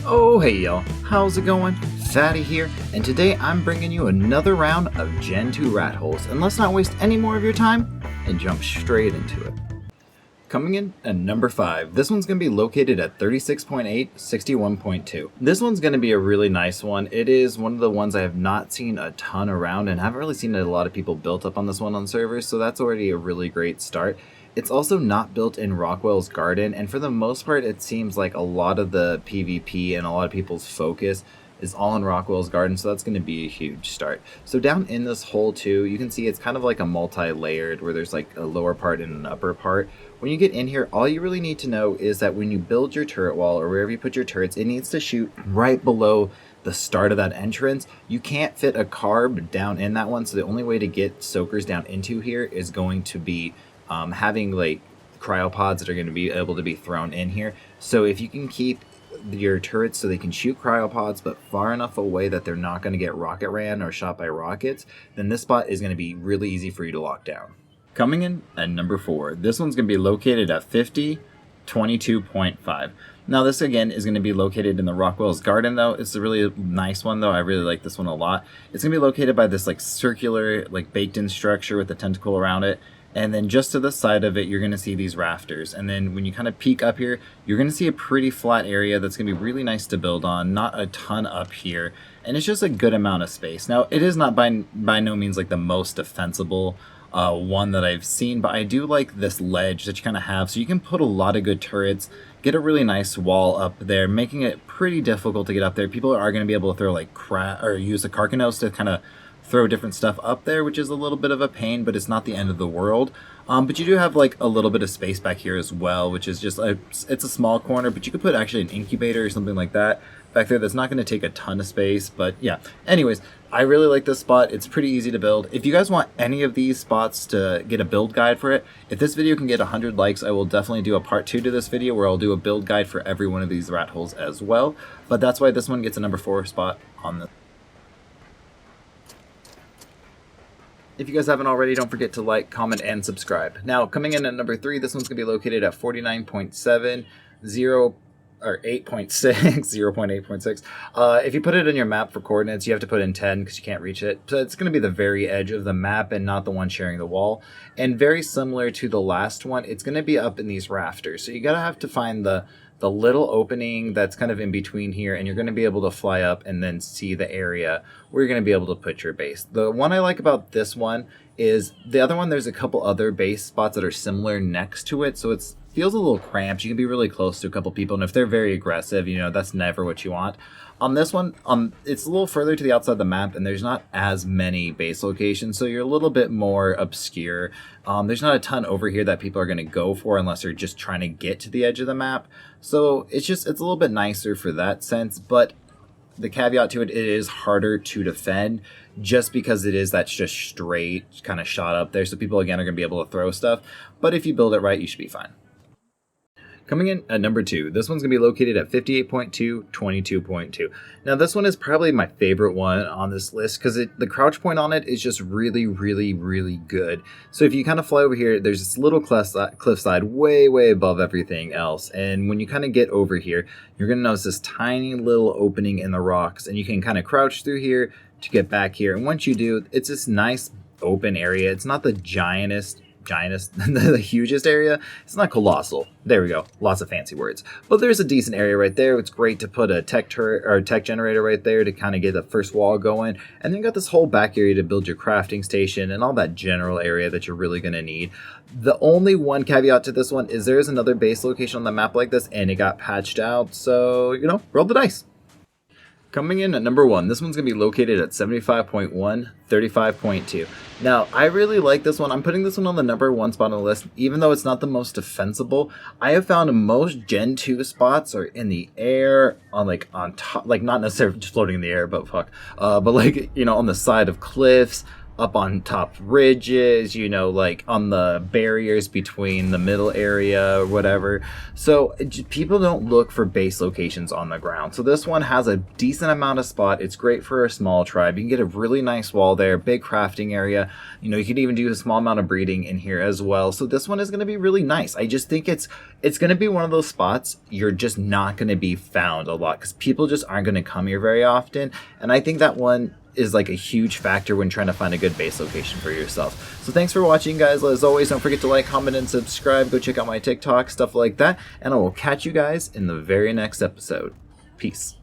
Oh hey y'all, how's it going? Fatty here, and today I'm bringing you another round of Gen 2 rat holes, and let's not waste any more of your time and jump straight into it. Coming in at number 5, this one's going to be located at 36.8, 61.2. This one's going to be a really nice one. It is one of the ones I have not seen a ton around, and haven't really seen a lot of people built up on this one on servers, so that's already a really great start. It's also not built in Rockwell's garden, and for the most part it seems like a lot of the PvP and a lot of people's focus is all in Rockwell's garden, so that's going to be a huge start. So down in this hole too, you can see it's kind of like a multi-layered where there's like a lower part and an upper part. When you get in here, all you really need to know is that when you build your turret wall or wherever you put your turrets, it needs to shoot right below the start of that entrance. You can't fit a carb down in that one, so the only way to get soakers down into here is going to be having like cryopods that are going to be able to be thrown in here. So if you can keep your turrets so they can shoot cryopods but far enough away that they're not going to get rocket ran or shot by rockets, then this spot is going to be really easy for you to lock down. Coming in at number 4, this one's going to be located at 50, 22.5. Now this again is going to be located in the Rockwell's garden though. It's a really nice one though. I really like this one a lot. It's going to be located by this like circular like baked in structure with a tentacle around it. And then just to the side of it, you're going to see these rafters. And then when you kind of peek up here, you're going to see a pretty flat area that's going to be really nice to build on. Not a ton up here. And it's just a good amount of space. Now, it is not by no means like the most defensible one that I've seen, but I do like this ledge that you kind of have. So you can put a lot of good turrets, get a really nice wall up there, making it pretty difficult to get up there. People are going to be able to throw like or use the carcanos to kind of throw different stuff up there, which is a little bit of a pain, but it's not the end of the world. But you do have like a little bit of space back here as well, which is just it's a small corner, but you could put actually an incubator or something like that back there. That's not going to take a ton of space, but yeah. Anyways, I really like this spot. It's pretty easy to build. If you guys want any of these spots to get a build guide for it, if this video can get 100 likes, I will definitely do a part 2 to this video where I'll do a build guide for every one of these rat holes as well. But that's why this one gets a number 4 spot on the. If you guys haven't already, don't forget to like, comment, and subscribe. Now, coming in at number 3, this one's going to be located at 49.7, 8.6, 0.8.6. If you put it in your map for coordinates, you have to put in 10 because you can't reach it. So it's going to be the very edge of the map and not the one sharing the wall. And very similar to the last one, it's going to be up in these rafters. So you got to have to find the little opening that's kind of in between here, and you're going to be able to fly up and then see the area where you're going to be able to put your base. The one I like about this one is the other one, there's a couple other base spots that are similar next to it, so it feels a little cramped. You can be really close to a couple people, and if they're very aggressive, you know, that's never what you want. On this one, it's a little further to the outside of the map, and there's not as many base locations, so you're a little bit more obscure. There's not a ton over here that people are going to go for unless they're just trying to get to the edge of the map. So it's a little bit nicer for that sense, but the caveat to it, it is harder to defend just because that's just straight kind of shot up there. So people, again, are going to be able to throw stuff, but if you build it right, you should be fine. Coming in at number 2, this one's going to be located at 58.2, 22.2. Now, this one is probably my favorite one on this list because the crouch point on it is just really, really, really good. So if you kind of fly over here, there's this little cliffside way, way above everything else. And when you kind of get over here, you're going to notice this tiny little opening in the rocks, and you can kind of crouch through here to get back here. And once you do, it's this nice open area. It's not the the hugest area. It's not colossal. There we go. Lots of fancy words. But there's a decent area right there. It's great to put a tech turret or a tech generator right there to kind of get the first wall going. And then you got this whole back area to build your crafting station and all that general area that you're really going to need. The only one caveat to this one is there is another base location on the map like this, and it got patched out. So, you know, roll the dice. Coming in at number 1, this one's going to be located at 75.1, 35.2. Now, I really like this one. I'm putting this one on the number 1 spot on the list, even though it's not the most defensible. I have found most Gen 2 spots are in the air, on top, like not necessarily just floating in the air, but like, you know, on the side of cliffs, up on top ridges, you know, like on the barriers between the middle area or whatever. So people don't look for base locations on the ground. So this one has a decent amount of spot. It's great for a small tribe. You can get a really nice wall there, big crafting area. You know, you can even do a small amount of breeding in here as well. So this one is going to be really nice. I just think it's going to be one of those spots you're just not going to be found a lot because people just aren't going to come here very often. And I think that one is like a huge factor when trying to find a good base location for yourself. So thanks for watching, guys. As always, don't forget to like, comment, and subscribe. Go check out my TikTok, stuff like that. And I will catch you guys in the very next episode. Peace.